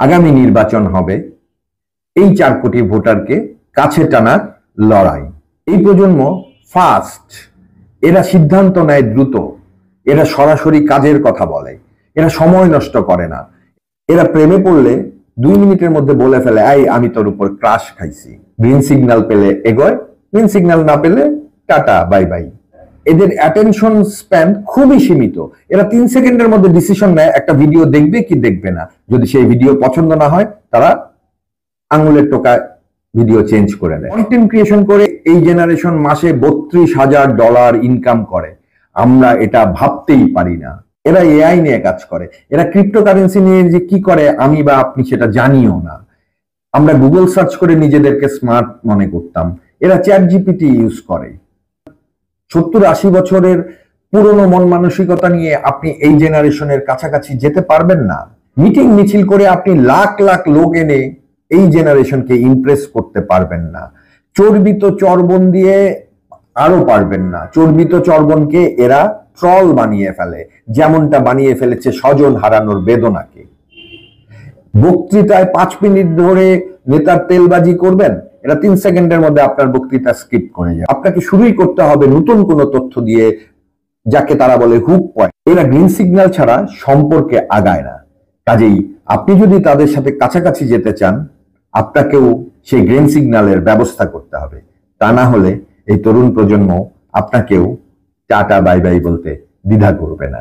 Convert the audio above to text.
আগামী নির্বাচন হবে এই 4 কোটি ভোটারকে কাছে টানার লড়াই। এই প্রজন্ম ফাস্ট, এরা সিদ্ধান্ত নেয় দ্রুত, এরা সরাসরি কাজের কথা বলে, এরা সময় নষ্ট করে না। এরা প্রেমে পড়লে 2 মিনিটের মধ্যে বলে ফেলে, এই আমি তোর উপর ক্রাশ খাইছি। গ্রিন সিগন্যাল পেলে এগোয়, গ্রিন সিগন্যাল না পেলে টাটা বাই বাই। এদের অ্যাটেনশন স্প্যান খুবই সীমিত। এরা 3 সেকেন্ডের মধ্যে ডিসিশন নেয় একটা ভিডিও দেখবে কি দেখবে না। যদি সেই ভিডিও পছন্দ না হয় তারা আঙুলের টোকায় ভিডিও চেঞ্জ করে দেয়। কন্টেন্ট ক্রিয়েশন করে এই জেনারেশন মাসে $32,000 ইনকাম করে। আমরা এটা ভাবতেই পারি না। এরা এআই নিয়ে কাজ করে, এরা ক্রিপ্টোকারেন্সি নিয়ে যে কি করে আমি বা আপনি সেটা জানিও না। আমরা গুগল সার্চ করে নিজেদেরকে স্মার্ট মনে করতাম, এরা চ্যাট জিপিটি ইউজ করে। 70-80 বছরের পুরনো মন মানসিকতা নিয়ে আপনি এই জেনারেশনের কাছাকাছি যেতে পারবেন না। মিটিং মিছিল করে আপনি লাখ লাখ লোক এনে এই জেনারেশনকে ইমপ্রেস করতে পারবেন না। চর্বিত চর্বণ দিয়ে আরো পারবেন না। চর্বিত চর্বণকে এরা ট্রল বানিয়ে ফেলে, যেমনটা বানিয়ে ফেলেছে স্বজন হারানোর বেদনাকে। বক্তৃতায় 5 মিনিট ধরে নেতার তেলবাজি করবেন, এরা 3 সেকেন্ডের মধ্যে আপনার বক্তৃতা স্ক্রিপ্ট করে যায়। আপনাকে শুরুই করতে হবে নতুন কোনো তথ্য দিয়ে, যাকে তারা বলে হুক পয়েন্ট। এরা গ্রিন সিগন্যাল ছাড়া সম্পর্কে আগায় না। কাজেই আপনি যদি তাদের সাথে কাছাকাছি যেতে চান, আপনাকেও সেই গ্রিন সিগন্যালের ব্যবস্থা করতে হবে। তা না হলে এই তরুণ প্রজন্ম আপনাকেও টাটা বাই বাই বলতে দ্বিধা করবে না।